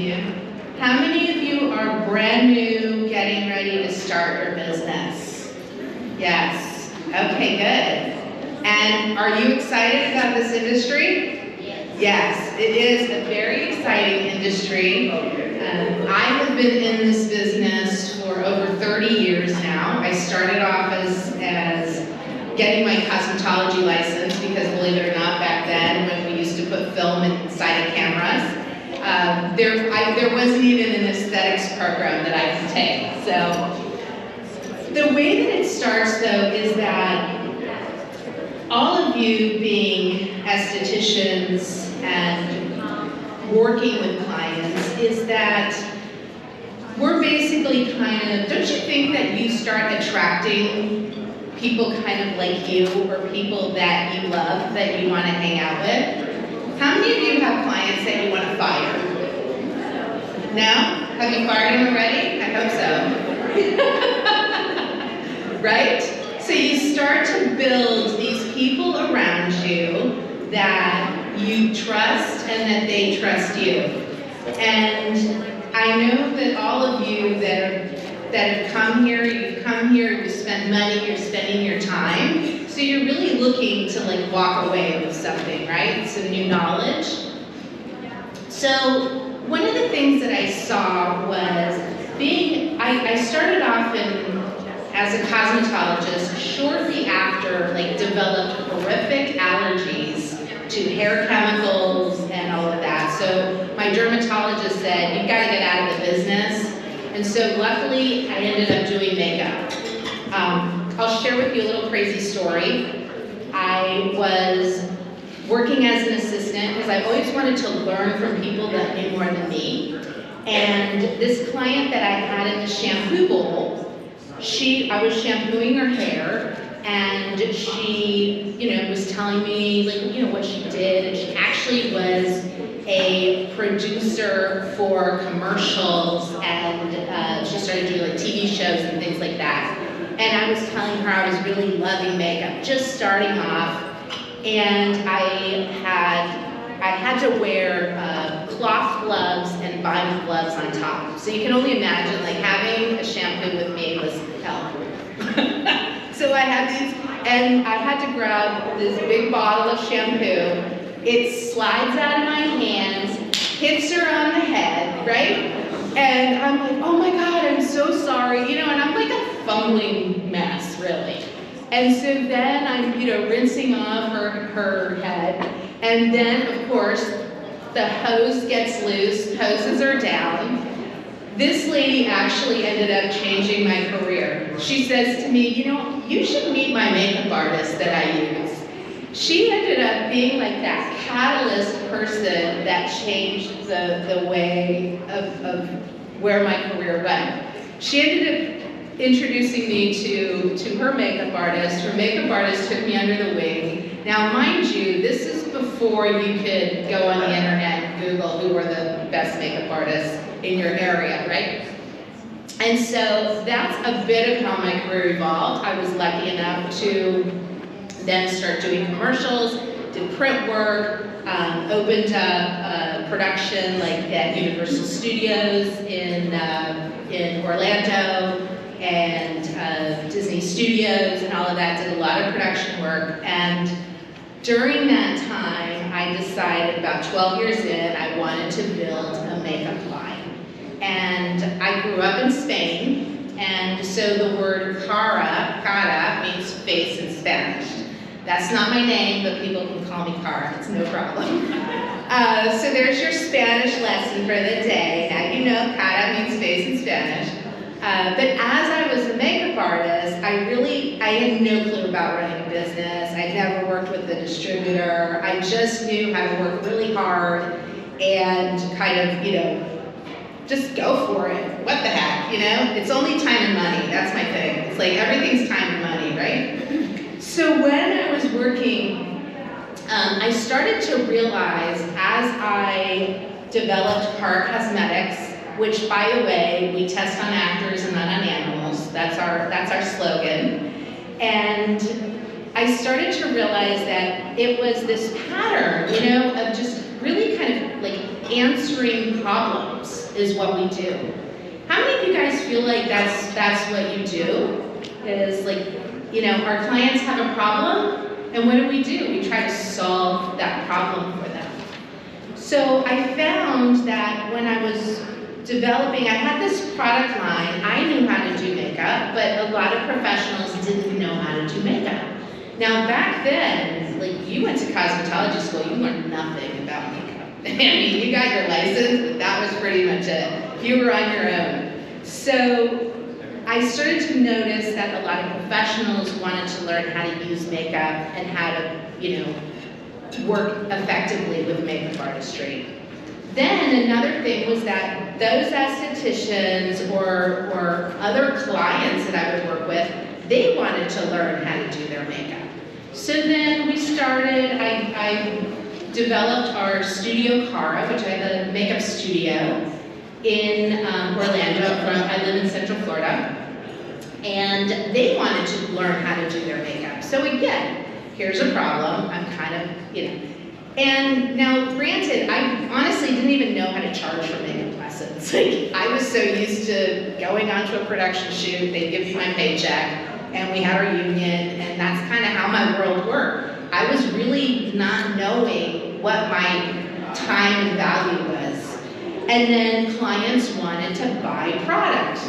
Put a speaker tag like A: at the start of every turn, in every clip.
A: you. How many of you are brand new, getting ready to start your business? Yes. Okay, good. And are you excited about this industry? Yes, it is a very exciting industry. I have been in this business for over 30 years now. I started off as getting my cosmetology license because, believe it or not, back then when we used to put film inside of cameras, there wasn't even an aesthetics program that I could take. So the way that it starts, though, is that all of you being estheticians and working with clients is that we're basically kind of, don't you think that you start attracting people kind of like you or people that you love, that you want to hang out with? How many of you have clients that you want to fire? No? Have you fired them already? I hope so. Right? So you start to build these people around you that you trust and that they trust you. And I know that all of you that have come here, you've come here, you spend money, you're spending your time. So you're really looking to like walk away with something, right? Some new knowledge. So one of the things that I saw was I started off as a cosmetologist shortly after developed horrific allergies to hair chemicals and all of that. So my dermatologist said, you've got to get out of the business. And so luckily, I ended up doing makeup. I'll share with you a little crazy story. I was working as an assistant because I've always wanted to learn from people that knew more than me. And this client that I had in the shampoo bowl, I was shampooing her hair, and she, was telling me, what she did, and she actually was a producer for commercials, and she started doing TV shows and things like that. And I was telling her I was really loving makeup, just starting off, and I had to wear cloth gloves and vinyl gloves on top. So you can only imagine, having a shampoo with me was hell. So I had these, and I had to grab this big bottle of shampoo. It slides out of my hands, hits her on the head, right? And I'm like, oh my God, I'm so sorry, and I'm like a fumbling mess, really. And so then I'm, rinsing off her head, and then, of course, the hose gets loose, hoses are down. This lady actually ended up changing my career. She says to me, you should meet my makeup artist that I use. She ended up being like that catalyst person that changed the way of where my career went. She ended up introducing me to her makeup artist. Her makeup artist took me under the wing. Now, mind you, this is before you could go on the internet and Google who were the best makeup artists in your area, right? And so that's a bit of how my career evolved. I was lucky enough to then start doing commercials, did print work, opened up production at Universal Studios in Orlando, and Disney Studios and all of that, did a lot of production work. And during that time, I decided about 12 years in, I wanted to build a makeup line. And I grew up in Spain, and so the word cara means face in Spanish. That's not my name, but people can call me Cara, it's no problem. So there's your Spanish lesson for the day. Now you know cara means face in Spanish. But as I was a makeup artist, I had no clue about running a business. I'd never worked with a distributor. I just knew how to work really hard and kind of, just go for it. What the heck, It's only time and money, that's my thing. It's like everything's time and money, right? So when I was working, I started to realize as I developed CARA Cosmetics, which, by the way, we test on actors and not on animals. That's our slogan. And I started to realize that it was this pattern, of just really kind of answering problems is what we do. How many of you guys feel like that's what you do? Is like, you know, our clients have a problem, and what do? We try to solve that problem for them. So I found that when I was developing, I had this product line. I knew how to do makeup, but a lot of professionals didn't know how to do makeup. Now back then, like, you went to cosmetology school, you learned nothing about makeup. I mean, you got your license, but that was pretty much it. You were on your own. So I started to notice that a lot of professionals wanted to learn how to use makeup and how to, you know, work effectively with makeup artistry. Then another thing was that those estheticians or other clients that I would work with, they wanted to learn how to do their makeup. So then we started, I developed our studio CARA, which I have a makeup studio in Orlando. I live in Central Florida. And they wanted to learn how to do their makeup. So again, here's a problem. I'm kind of, you know. And now, granted, I honestly didn't even know how to charge for makeup lessons. Like, I was so used to going onto a production shoot, they'd give me my paycheck, and we had our union, and that's kind of how my world worked. I was really not knowing what my time and value was. And then clients wanted to buy product.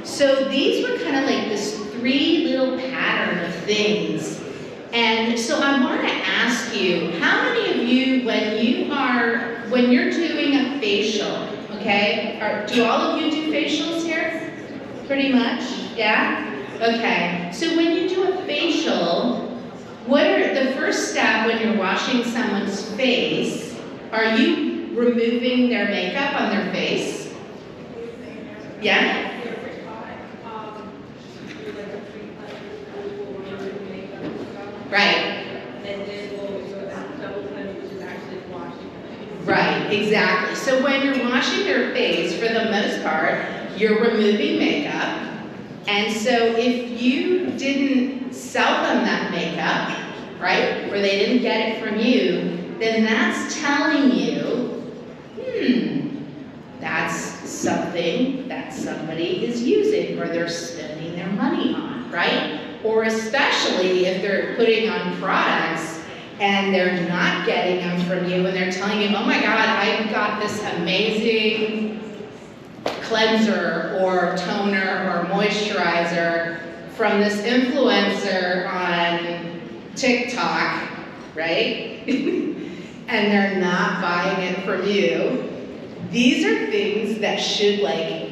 A: So these were kind of like this 3 little pattern of things. And so I want to ask you, how many of you, when you're doing a facial, okay, do all of you do facials here? Pretty much, yeah? Okay, so when you do a facial, what are the first step when you're washing someone's face? Are you removing their makeup on their face? Yeah? Right.
B: And then we'll double cleanse, which is actually washing.
A: Right, exactly. So when you're washing your face, for the most part, you're removing makeup. And so if you didn't sell them that makeup, right, or they didn't get it from you, then that's telling you, that's something that somebody is using or they're spending their money on, right? Or especially if they're putting on products and they're not getting them from you and they're telling you, oh my God, I've got this amazing cleanser or toner or moisturizer from this influencer on TikTok, right? And they're not buying it from you. These are things that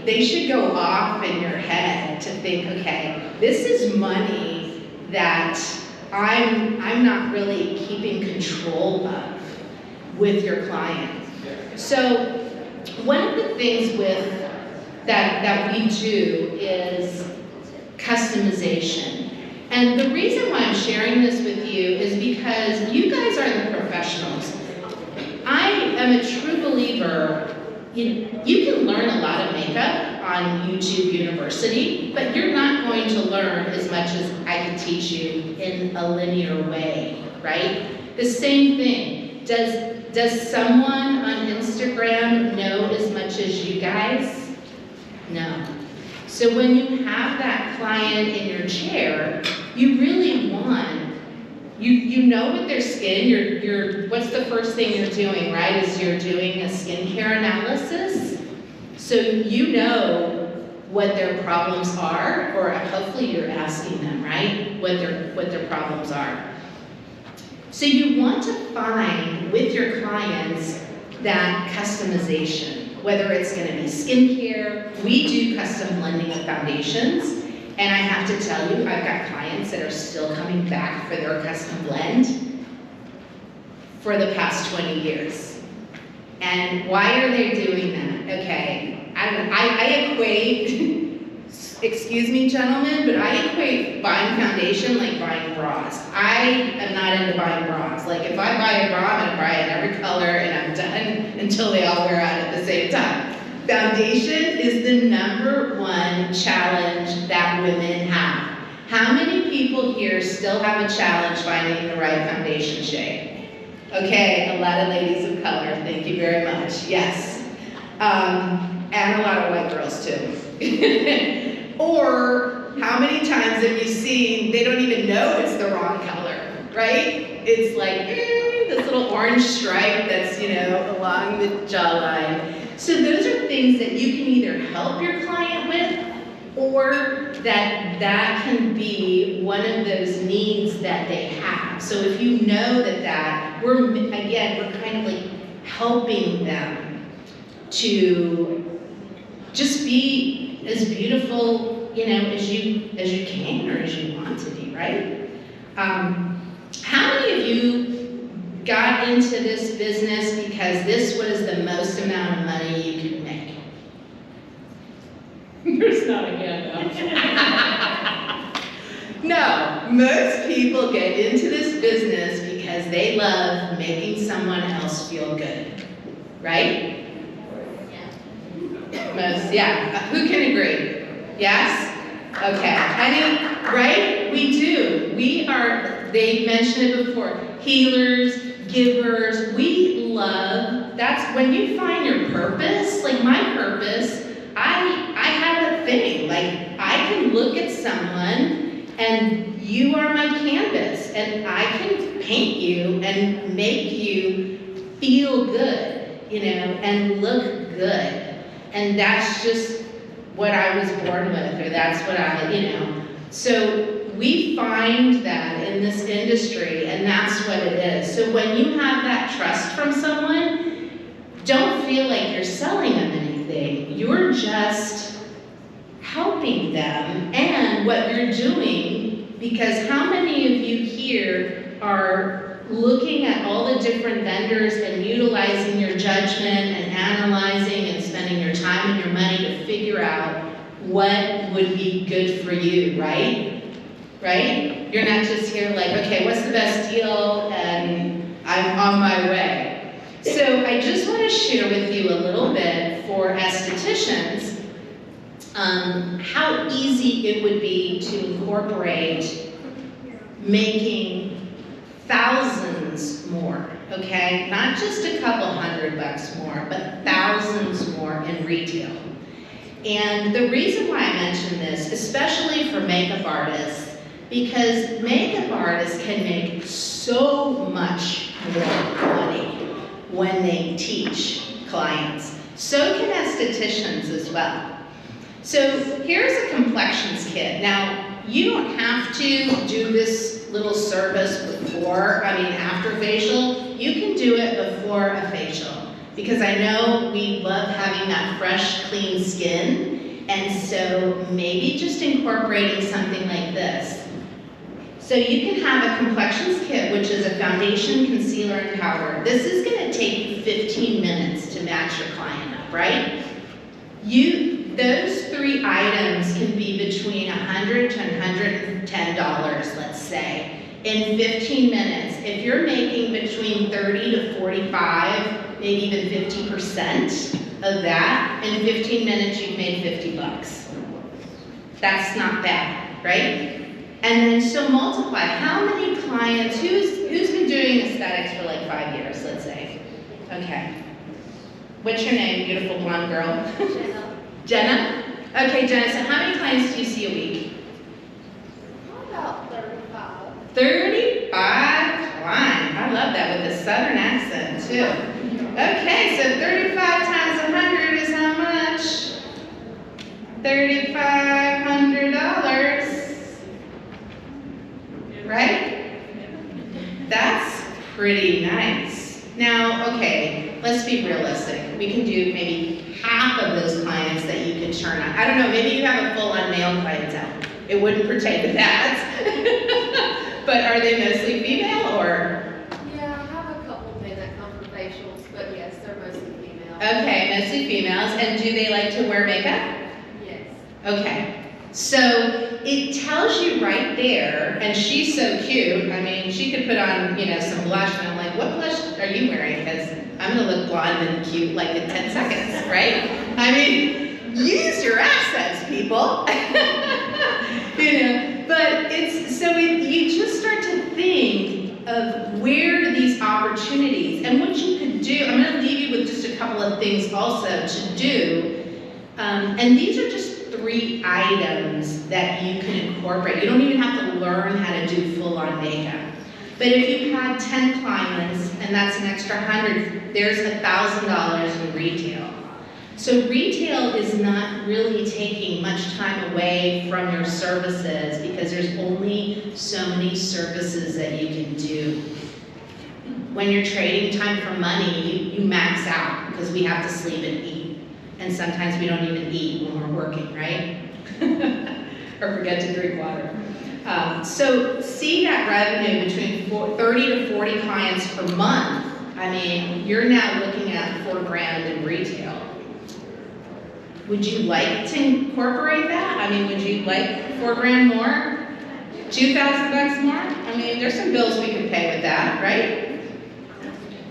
A: they should go off in your head to think, okay, this is money that I'm not really keeping control of with your client. So one of the things that we do is customization. And the reason why I'm sharing this with you is because you guys are the professionals. I am a true believer. You can learn a lot of makeup on YouTube University, but you're not going to learn as much as I can teach you in a linear way, right? The same thing. Does someone on Instagram know as much as you guys? No. So when you have that client in your chair, you really want, you know with their skin, what's the first thing you're doing, right? Is you're doing a skincare analysis. So you know what their problems are, or hopefully you're asking them, right? What their problems are. So you want to find with your clients that customization, whether it's going to be skincare. We do custom blending of foundations. And I have to tell you, I've got clients that are still coming back for their custom blend for the past 20 years. And why are they doing that? Okay, I equate, excuse me gentlemen, but I equate buying foundation like buying bras. I am not into buying bras. Like if I buy a bra, I'm gonna buy it in every color and I'm done until they all wear out at the same time. Foundation is the #1 challenge that women have. How many people here still have a challenge finding the right foundation shade? Okay, a lot of ladies of color, thank you very much, yes. And a lot of white girls too. Or how many times have you seen, they don't even know it's the wrong color, right? It's like, this little orange stripe that's, along the jawline. So those are things that you can either help your client with, or that can be one of those needs that they have. So if you know that we're kind of like helping them to just be as beautiful, as you can or as you want to be, right? How many of you got into this business because this was the most amount of money you could make? There's not a hand up. No, most people get into this business because they love making someone else feel good, right? Most, yeah. Who can agree? Yes? Okay. Right? We do. We are, they mentioned it before, healers, givers. We love, that's when you find your purpose, like my purpose, I have a thing, like I can look at someone and you are my canvas and I can paint you and make you feel good, and look good. And that's just what I was born with, or that's what So we find that in this industry, and that's what it is. So when you have that trust from someone, don't feel like you're selling them anything. You're just helping them and what you're doing, because how many of you here are looking at all the different vendors and utilizing your judgment and analyzing and spending your time and your money to figure out what would be good for you, right? Right? You're not just here like, okay, what's the best deal? And I'm on my way. So I just want to share with you a little bit for estheticians, how easy it would be to incorporate making thousands more, okay? Not just a couple $100 more, but thousands more in retail. And the reason why I mention this, especially for makeup artists, because makeup artists can make so much more money when they teach clients. So can estheticians as well. So here's a complexions kit. Now, you don't have to do this little service after facial. You can do it before a facial, because I know we love having that fresh, clean skin, and so maybe just incorporating something like this. So you can have a complexions kit, which is a foundation, concealer, and powder. This is going to take you 15 minutes to match your client up, right? Those 3 items can be between $100 to $110, let's say, in 15 minutes. If you're making between 30 to 45, maybe even 50% of that, in 15 minutes you've made $50. That's not bad, right? And then so multiply. How many clients, who's been doing aesthetics for like 5 years, let's say? Okay. What's your name, beautiful blonde girl?
B: Jenna.
A: Jenna? Okay, Jenna, so how many clients do you see a week?
B: About 35.
A: 35 clients. I love that with a southern accent too. Okay, so 35 times 100 is how much? $3,500. Right? That's pretty nice. Now, okay, let's be realistic. We can do maybe half of those clients that you can churn out. I don't know, maybe you have a full-on male clientele. It wouldn't pertain to that. But are they mostly female or?
B: Yeah, I have a couple men that come for facials, but yes, they're mostly female.
A: Okay, mostly females. And do they like to wear makeup?
B: Yes.
A: Okay. So it tells you right there, and she's so cute. I mean, she could put on, some blush, and I'm like, what blush are you wearing? Because I'm gonna look blonde and cute like in 10 seconds, right? I mean, use your assets, people. But you just start to think of where these opportunities of things also to do. And these are just 3 items that you can incorporate. You don't even have to learn how to do full-on makeup. But if you had 10 clients, and that's an extra 100, there's $1,000 in retail. So retail is not really taking much time away from your services because there's only so many services that you can do. When you're trading time for money, you max out because we have to sleep and eat. And sometimes we don't even eat when we're working, right? Or forget to drink water. So see that revenue between 30 to 40 clients per month. I mean, you're now looking at $4,000 in retail. Would you like to incorporate that? I mean, would you like $4,000 more? $2,000 more? I mean, there's some bills we could pay with that, right?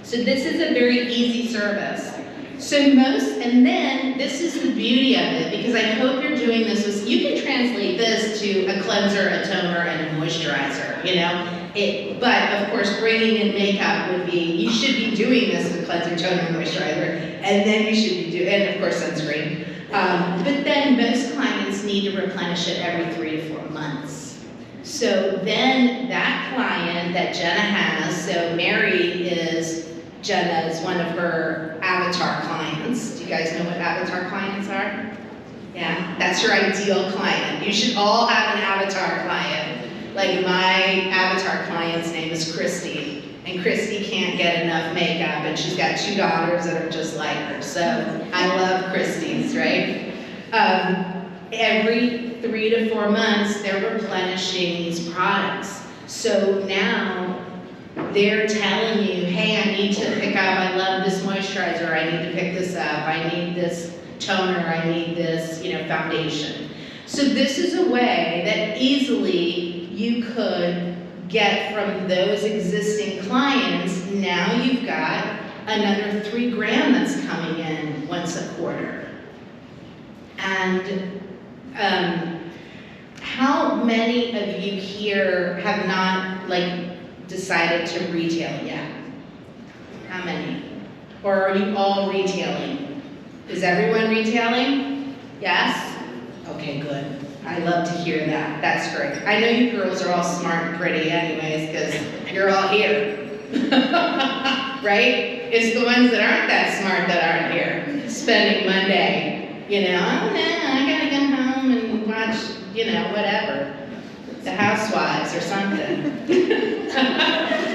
A: So this is a very easy service. So and then this is the beauty of it, because I hope you're doing this with, you can translate this to a cleanser, a toner, and a moisturizer, you know? But of course, bringing in makeup would be, you should be doing this with cleanser, toner, and moisturizer, and then you should be doing, and of course, sunscreen. But then most clients need to replenish it every 3 to 4 months. So then that client that Jenna has, so Mary Jenna is one of her avatar clients. Do you guys know what avatar clients are? Yeah, that's your ideal client. You should all have an avatar client. Like my avatar client's name is Christin, and Christy can't get enough makeup, and she's got 2 daughters that are just like her. So I love Christie's, right? Every 3 to 4 months, they're replenishing these products. So now they're telling you, hey, I need to pick up, I love this moisturizer, I need to pick this up, I need this toner, I need this, foundation. So this is a way that easily you could get from those existing clients, now you've got another $3,000 that's coming in once a quarter. And how many of you here have not decided to retail yet? How many? Or are you all retailing? Is everyone retailing? Yes? Okay, good. I love to hear that. That's great. I know you girls are all smart and pretty anyways, because you're all here. Right? It's the ones that aren't that smart that aren't here, spending Monday, oh no, I gotta go home and watch, whatever. The Housewives or something.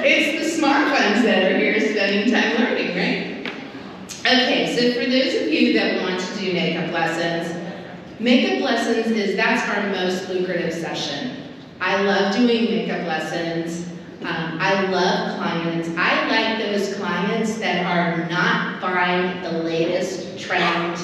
A: It's the smart ones that are here spending time learning, right? Okay, so for those of you that want to do makeup lessons that's our most lucrative session. I love doing makeup lessons. I love clients. I like those clients that are not buying the latest trend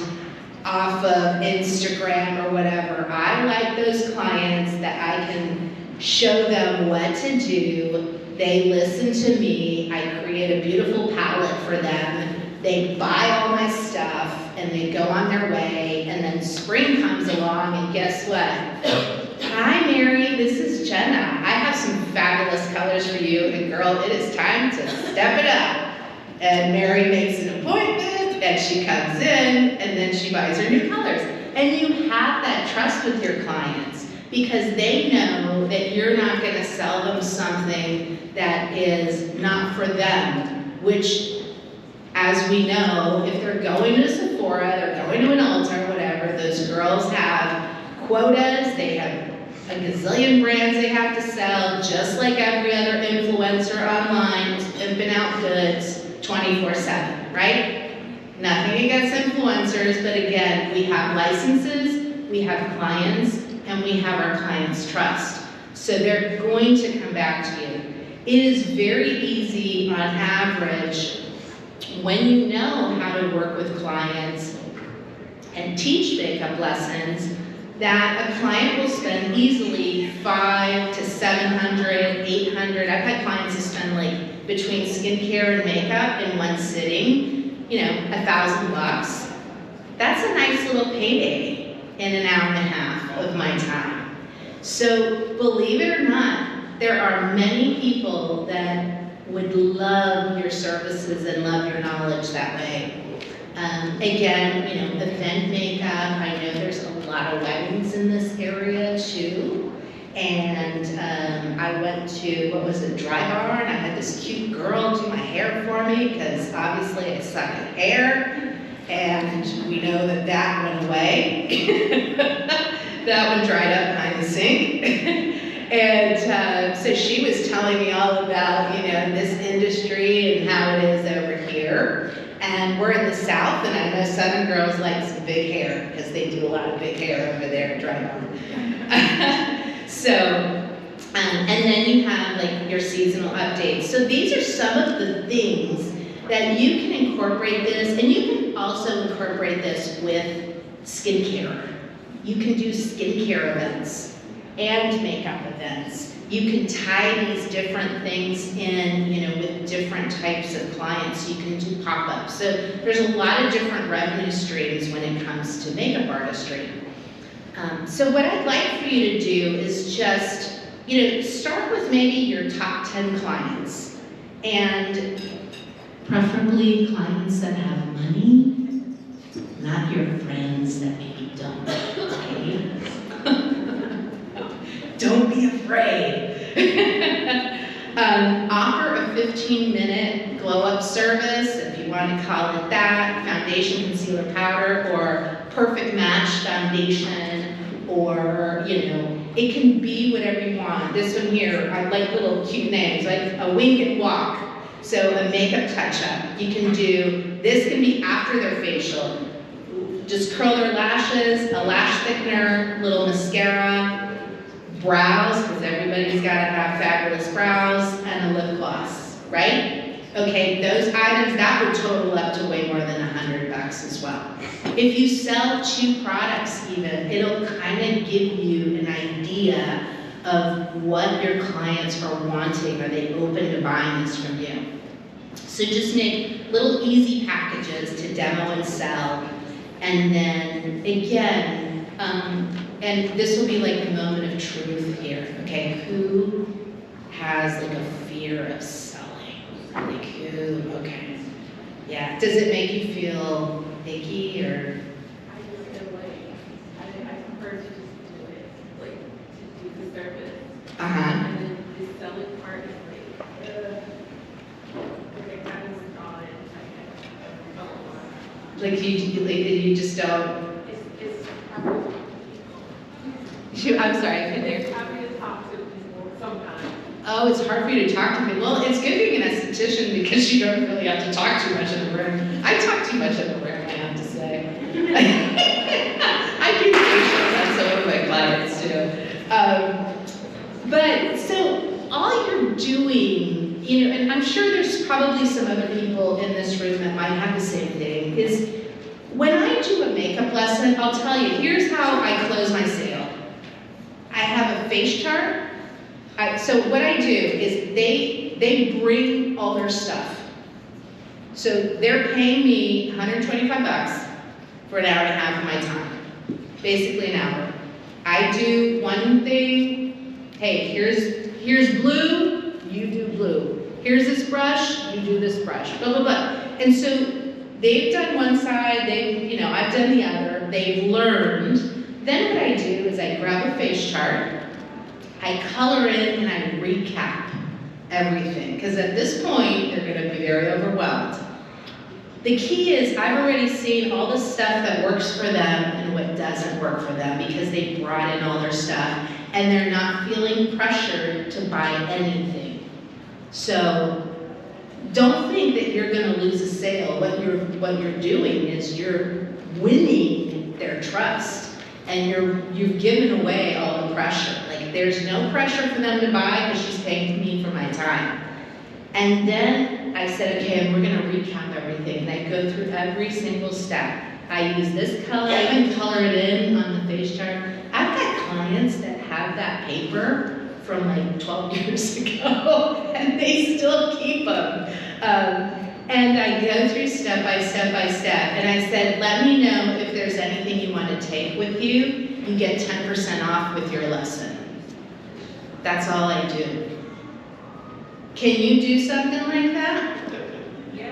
A: off of Instagram or whatever. I like those clients that I can show them what to do. They listen to me. I create a beautiful palette for them. They buy all my stuff and they go on their way, and then spring comes along and guess what? Hi Mary, this is Jenna. I have some fabulous colors for you, and girl, it is time to step it up. And Mary makes an appointment, and she comes in, and then she buys her new colors. And you have that trust with your clients because they know that you're not gonna sell them something that is not for them, which, as we know, if they're going to Sephora, they're going to an Ulta or whatever, those girls have quotas, they have a gazillion brands they have to sell, just like every other influencer online is pimping out goods 24/7, right? Nothing against influencers, but again, we have licenses, we have clients, and we have our clients' trust. So they're going to come back to you. It is very easy on average when you know how to work with clients and teach makeup lessons, that a client will spend easily $500 to $700, $800. I've had clients who spend between skincare and makeup in one sitting, $1,000. That's a nice little payday in an hour and a half of my time. So believe it or not, there are many people that would love your services and love your knowledge that way. Again, you know, event makeup. I know there's a lot of weddings in this area too. And I went to, what was it, Dry Bar, and I had this cute girl do my hair for me, because obviously I suck at hair, and we know that that went away. That one dried up behind the sink. And so she was telling me all about, you know, this industry and how it is over here. And we're in the South, and I know Southern girls like some big hair, because they do a lot of big hair over there at Dry Bar. So, and then you have like your seasonal updates. So these are some of the things that you can incorporate this, and you can also incorporate this with skincare. You can do skincare events and makeup events. You can tie these different things in, you know, with different types of clients. You can do pop-ups. So there's a lot of different revenue streams when it comes to makeup artistry. So what I'd like for you to do is just, you know, start with maybe your top 10 clients, and preferably clients that have money, not your friends that maybe don't, okay? Don't be afraid. Offer a 15-minute glow-up service, if you want to call it that, foundation, concealer, powder, or perfect match foundation, or, you know, it can be whatever you want. This one here, I like little cute names, like a wink and walk. So a makeup touch-up. You can do, this can be after their facial. Just curl their lashes, a lash thickener, little mascara, brows, because everybody's got to have fabulous brows, and a lip gloss, right? Okay, those items, that would total up to way more than $100 as well. If you sell 2 products even, it'll kind of give you an idea of what your clients are wanting. Are they open to buying this from you? So just make little easy packages to demo and sell. And then again, and this will be like the moment of truth here, okay? Who has like a fear of selling? Like who, okay. Yeah, does it make you feel icky or?
B: I just feel like, I prefer to just do it, like, to do the service. And then the selling part is like, I kind of work on it,
A: like you just don't?
B: It's probably.
A: I'm sorry, I couldn't hear.
B: It's hard for you to talk to people sometimes.
A: Oh, it's hard for you to talk to people. Well, it's good being an esthetician because you don't really have to talk too much in the room. I talk too much in the room, I have to say. I do facials on some of my clients too. But so all you're doing, you know, and I'm sure there's probably some other people in this room that might have the same thing, is when I do a makeup lesson, I'll tell you, here's how I close my sale. I have a face chart. So what I do is they bring all their stuff. So they're paying me $125 for an hour and a half of my time. Basically an hour. I do one thing, hey, here's blue, you do blue. Here's this brush, you do this brush, blah, blah, blah. And so they've done one side, you know, I've done the other, they've learned. Then what I do is I grab a face chart, I color in, and I recap everything. Because at this point, they're going to be very overwhelmed. The key is I've already seen all the stuff that works for them and what doesn't work for them because they brought in all their stuff and they're not feeling pressured to buy anything. So don't think that you're going to lose a sale. What you're doing is you're winning their trust. And you've given away all the pressure. Like there's no pressure for them to buy because she's paying me for my time. And then I said, okay, we're gonna recap everything. And I go through every single step. I use this color, I even color it in on the face chart. I've got clients that have that paper from like 12 years ago and they still keep them. And I go through step by step by step, and I said, let me know if there's anything you want to take with you. You get 10% off with your lesson. That's all I do. Can you do something like that?
B: Yeah.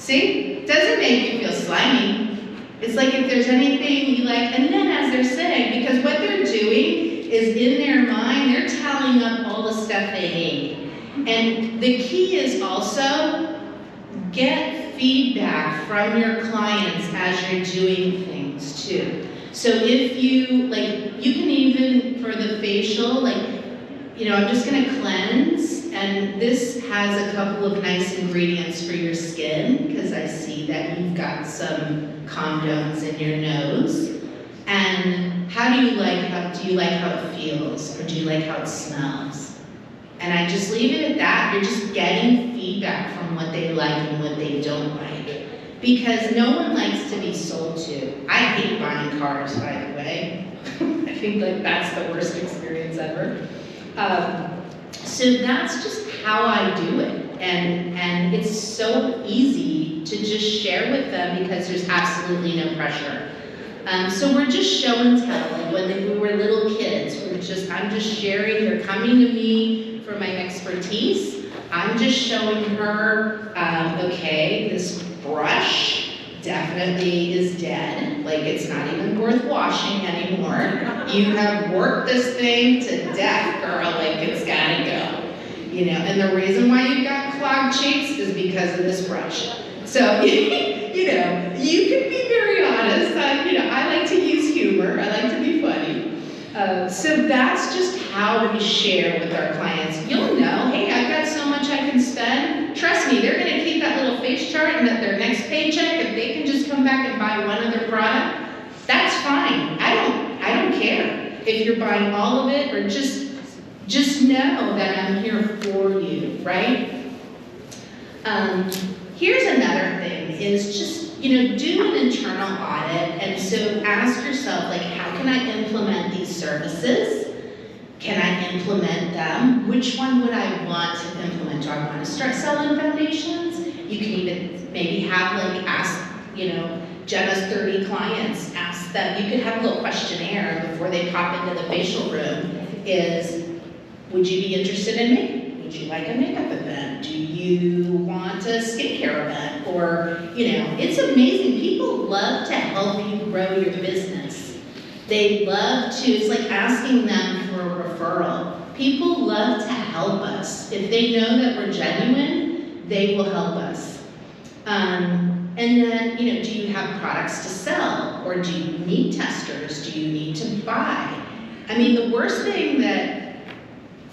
A: See, doesn't make you feel slimy. It's like if there's anything you like, and then as they're saying, because what they're doing is in their mind, they're tallying up all the stuff they hate. And the key is also get feedback from your clients as you're doing things too. So if you, like, you can even, for the facial, like, you know, I'm just gonna cleanse, and this has a couple of nice ingredients for your skin, because I see that you've got some condones in your nose. And how do you like how it feels, or do you like how it smells? And I just leave it at that. You're just getting feedback from what they like and what they don't like. Because no one likes to be sold to. I hate buying cars, by the way. I think like that's the worst experience ever. So that's just how I do it. And it's so easy to just share with them because there's absolutely no pressure. So we're just show and tell. Like when we were little kids, I'm just sharing. They're coming to me for my expertise. I'm just showing her, okay, this brush definitely is dead. Like it's not even worth washing anymore. You have worked this thing to death, girl. Like it's gotta go. You know, and the reason why you've got clogged cheeks is because of this brush. So, you know, you can be very honest. I like to use humor. I like to be funny. So that's just how we share with our clients. You'll know, hey, I've got so much I can spend. Trust me, they're gonna keep that little face chart, and at their next paycheck, if they can just come back and buy one other product, that's fine. I don't care if you're buying all of it, or just know that I'm here for you, right? Here's another thing, is just, you know, do an internal audit, and so ask yourself, like, how can I implement these services? Can I implement them? Which one would I want to implement? Do I want to start selling foundations? You can even maybe have, like, ask, you know, Jenna's 30 clients, ask them, you could have a little questionnaire before they pop into the facial room, is, would you be interested in makeup? Would you like a makeup event? Do you want a skincare event? Or, you know, it's amazing. People love to help you grow your business. They love to, it's like asking them for a referral. People love to help us. If they know that we're genuine, they will help us. And then, you know, do you have products to sell? Or do you need testers? Do you need to buy? I mean, the worst thing that,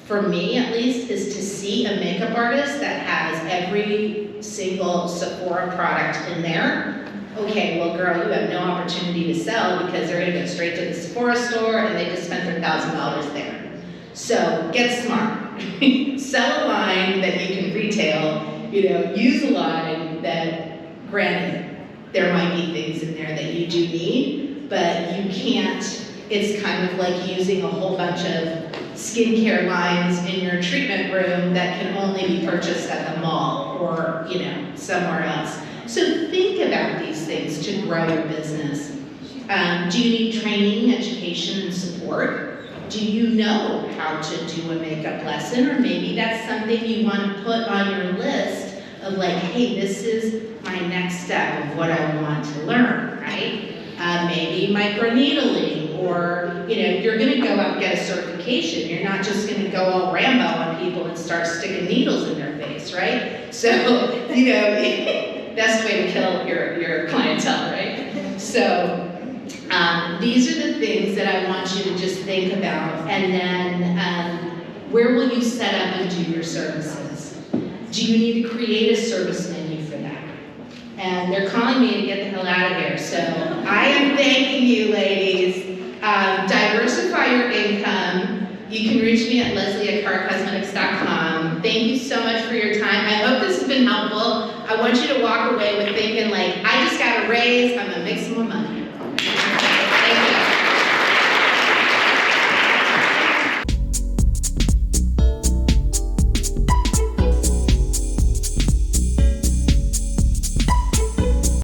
A: for me at least, is to see a makeup artist that has every single Sephora product in there. Okay, well girl, you have no opportunity to sell because they're gonna go straight to the Sephora store and they just spent their $1,000 there. So get smart. Sell a line that you can retail, you know, use a line that, granted, there might be things in there that you do need, but you can't, it's kind of like using a whole bunch of skincare lines in your treatment room that can only be purchased at the mall or, you know, somewhere else. So think about these things to grow your business. Do you need training, education, and support? Do you know how to do a makeup lesson? Or maybe that's something you want to put on your list of like, hey, this is my next step of what I want to learn, right? Maybe microneedling, or, you know, you're gonna go out and get a certification. You're not just gonna go all Rambo on people and start sticking needles in their face, right? So, you know, best way to kill your clientele, right? So, these are the things that I want you to just think about. And then, where will you set up and do your services? Do you need to create a service menu for that? And they're calling me to get the hell out of here. So I am thanking you, ladies. Diversify your income. You can reach me at leslie@caracosmetics.com. Thank you so much for your time. I hope this has been helpful. I want you to walk away with thinking like, I just got a raise, I'm gonna make some more money.